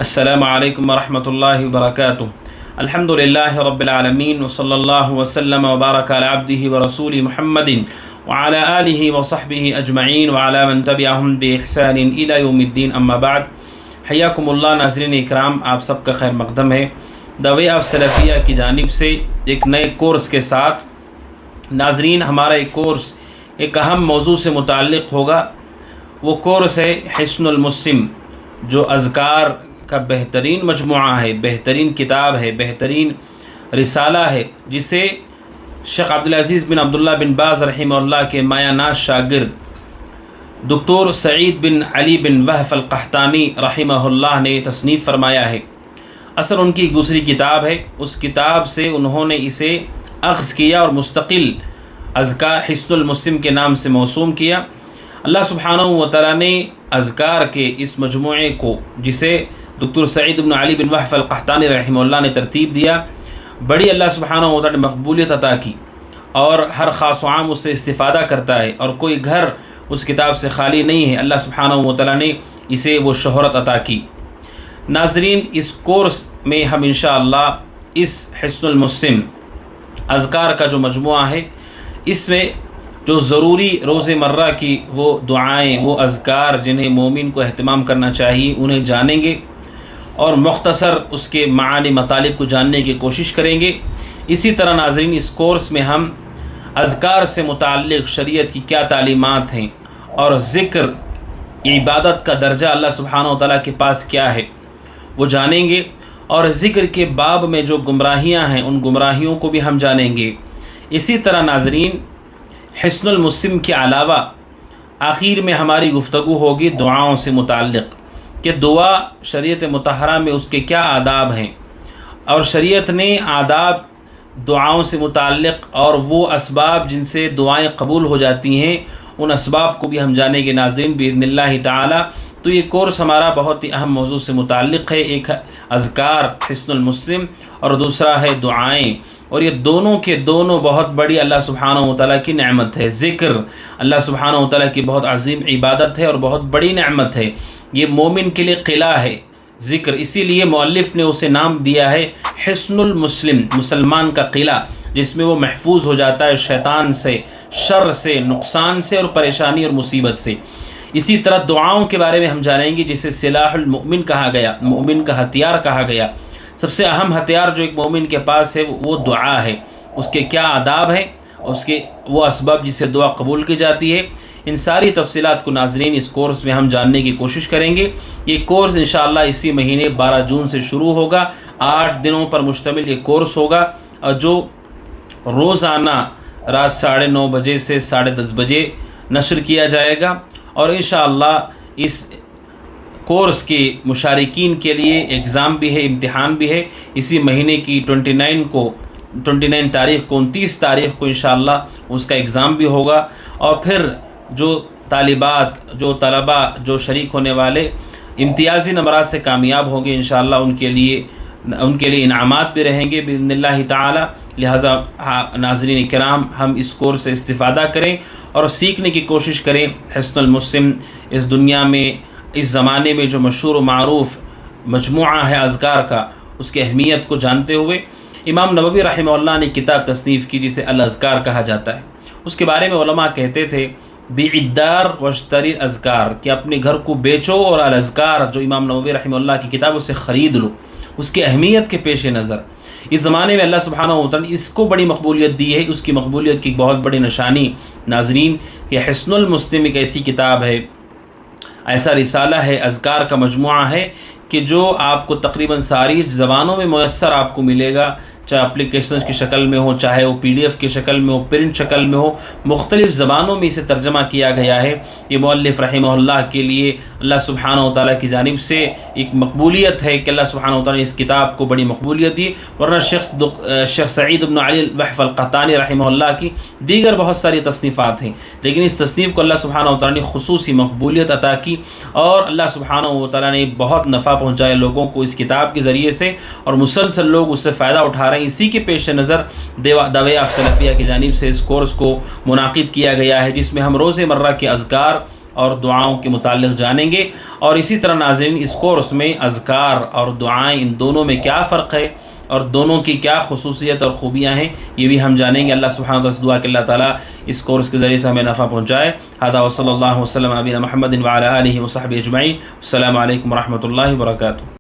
السلام علیکم ورحمۃ اللہ وبرکاتہ۔ الحمد للہ رب العالمین وصلی اللہ وسلم وبارک علی عبدہ ورسولہ محمد وعلی آلہ وصحبہ اجمعین وعلی من تبعہم بإحسان الی یوم الدین، اما بعد۔ حیاکم اللہ ناظرین اکرام، آپ سب کا خیر مقدم ہے۔ دی وے آف سلفیہ کی جانب سے ایک نئے کورس کے ساتھ ناظرین، ہمارا ایک کورس ایک اہم موضوع سے متعلق ہوگا۔ وہ کورس ہے حصن المسلم، جو اذکار کا بہترین مجموعہ ہے، بہترین کتاب ہے، بہترین رسالہ ہے، جسے شیخ عبدالعزیز بن عبداللہ بن باز رحمہ اللہ کے مایہ ناز شاگرد دکتور سعید بن علی بن وہف القحطانی رحمہ اللہ نے تصنیف فرمایا ہے۔ اصل ان کی ایک دوسری کتاب ہے، اس کتاب سے انہوں نے اسے اخذ کیا اور مستقل اذکار حصن المسلم کے نام سے موسوم کیا۔ اللہ سبحانہ و تعالیٰ نے اذکار کے اس مجموعے کو، جسے دکتور سعید بن علی بن وہف القحطانی رحمہ اللہ نے ترتیب دیا، بڑی اللہ سبحانہ و تعالیٰ نے مقبولیت عطا کی، اور ہر خاص و عام اس سے استفادہ کرتا ہے، اور کوئی گھر اس کتاب سے خالی نہیں ہے۔ اللہ سبحانہ و تعالیٰ نے اسے وہ شہرت عطا کی۔ ناظرین، اس کورس میں ہم انشاءاللہ اس حصن المسلم اذکار کا جو مجموعہ ہے، اس میں جو ضروری روز مرہ کی وہ دعائیں، وہ اذکار جنہیں مومن کو اہتمام کرنا چاہیے، انہیں جانیں گے، اور مختصر اس کے معانی مطالب کو جاننے کی کوشش کریں گے۔ اسی طرح ناظرین، اس کورس میں ہم اذکار سے متعلق شریعت کی کیا تعلیمات ہیں، اور ذکر عبادت کا درجہ اللہ سبحانہ و تعالیٰ کے پاس کیا ہے، وہ جانیں گے، اور ذکر کے باب میں جو گمراہیاں ہیں، ان گمراہیوں کو بھی ہم جانیں گے۔ اسی طرح ناظرین، حصن المسلم کے علاوہ آخر میں ہماری گفتگو ہوگی دعاؤں سے متعلق، کہ دعا شریعت مطہرہ میں اس کے کیا آداب ہیں، اور شریعت نے آداب دعاؤں سے متعلق اور وہ اسباب جن سے دعائیں قبول ہو جاتی ہیں، ان اسباب کو بھی ہم جانیں گے ناظرین باذن اللہ تعالی۔ تو یہ کورس ہمارا بہت ہی اہم موضوع سے متعلق ہے، ایک اذکار حصن المسلم اور دوسرا ہے دعائیں، اور یہ دونوں کے دونوں بہت بڑی اللہ سبحانہ و تعالیٰ کی نعمت ہے۔ ذکر اللہ سبحانہ و تعالیٰ کی بہت عظیم عبادت ہے اور بہت بڑی نعمت ہے۔ یہ مومن کے لیے قلعہ ہے ذکر، اسی لیے مؤلف نے اسے نام دیا ہے حصن المسلم، مسلمان کا قلعہ، جس میں وہ محفوظ ہو جاتا ہے شیطان سے، شر سے، نقصان سے، اور پریشانی اور مصیبت سے۔ اسی طرح دعاؤں کے بارے میں ہم جانیں گے، جسے سلاح المؤمن کہا گیا، مومن کا ہتھیار کہا گیا۔ سب سے اہم ہتھیار جو ایک مومن کے پاس ہے وہ دعا ہے، اس کے کیا آداب ہیں، اس کے وہ اسباب جسے دعا قبول کی جاتی ہے۔ ان ساری تفصیلات کو ناظرین اس کورس میں ہم جاننے کی کوشش کریں گے۔ یہ کورس انشاءاللہ اسی مہینے 12 جون سے شروع ہوگا، 8 دنوں پر مشتمل یہ کورس ہوگا، اور جو روزانہ رات 9:30 بجے سے 10:30 بجے نشر کیا جائے گا، اور انشاءاللہ اس کورس کے مشارکین کے لیے ایگزام بھی ہے، امتحان بھی ہے۔ اسی مہینے کی 29 تاریخ کو 29 تاریخ کو انشاءاللہ اس کا ایگزام بھی ہوگا، اور پھر جو طالبات، جو طلباء، جو شریک ہونے والے امتیازی نمبرات سے کامیاب ہوں گے، انشاءاللہ ان کے لیے انعامات بھی رہیں گے باذن اللہ تعالی۔ لہٰذا ناظرین کرام، ہم اس کورس سے استفادہ کریں اور سیکھنے کی کوشش کریں۔ حصن المسلم اس دنیا میں، اس زمانے میں جو مشہور و معروف مجموعہ ہے اذکار کا، اس کی اہمیت کو جانتے ہوئے امام نووی رحمہ اللہ نے کتاب تصنیف کی، جسے الاذکار کہا جاتا ہے۔ اس کے بارے میں علماء کہتے تھے بِعِدَّار وَاشْتَرِ الْأَذْكَار، کہ اپنے گھر کو بیچو اور الاذکار جو امام نووی رحمہ اللہ کی کتاب اسے خرید لو، اس کی اہمیت کے پیش نظر۔ اس زمانے میں اللہ سبحانہ و تعالیٰ نے اس کو بڑی مقبولیت دی ہے۔ اس کی مقبولیت کی بہت بڑی نشانی ناظرین، یہ حصن المسلم ایک ایسی کتاب ہے، ایسا رسالہ ہے، اذکار کا مجموعہ ہے، کہ جو آپ کو تقریباً ساری زبانوں میں میسر آپ کو ملے گا، چاہے اپلیکیشنز کی شکل میں ہو، چاہے وہ PDF کی شکل میں ہو، پرنٹ شکل میں ہو، مختلف زبانوں میں اسے ترجمہ کیا گیا ہے۔ یہ مؤلف رحمہ اللہ کے لیے اللہ سبحانہ و تعالیٰ کی جانب سے ایک مقبولیت ہے کہ اللہ سبحانہ و تعالیٰ نے اس کتاب کو بڑی مقبولیت دی، ورنہ شیخ سعید بن علی وہف القحطانی رحمہ اللہ کی دیگر بہت ساری تصنیفات ہیں، لیکن اس تصنیف کو اللہ سبحانہ و تعالیٰ نے خصوصی مقبولیت عطا کی، اور اللہ سبحانہ و تعالیٰ نے بہت نفع پہنچایا لوگوں کو اس کتاب کے ذریعے سے، اور مسلسل لوگ اس سے فائدہ اٹھا رہے ہیں۔ اسی کے پیش نظر دی وے آف سلفیہ کی جانب سے اس کورس کو منعقد کیا گیا ہے، جس میں ہم روز مرہ کے اذکار اور دعاؤں کے متعلق جانیں گے، اور اسی طرح ناظرین اس کورس میں اذکار اور دعائیں ان دونوں میں کیا فرق ہے اور دونوں کی کیا خصوصیت اور خوبیاں ہیں یہ بھی ہم جانیں گے۔ اللہ سبحانہ وتعالیٰ سے دعا کہ اللہ تعالیٰ اس کورس کے ذریعے سے ہمیں نفع پہنچائے۔ ھذا وصلی اللہ وسلم علی نبینا محمد وعلی آلہ وصحبہ اجمعین۔ السلام علیکم ورحمۃ اللہ وبرکاتہ۔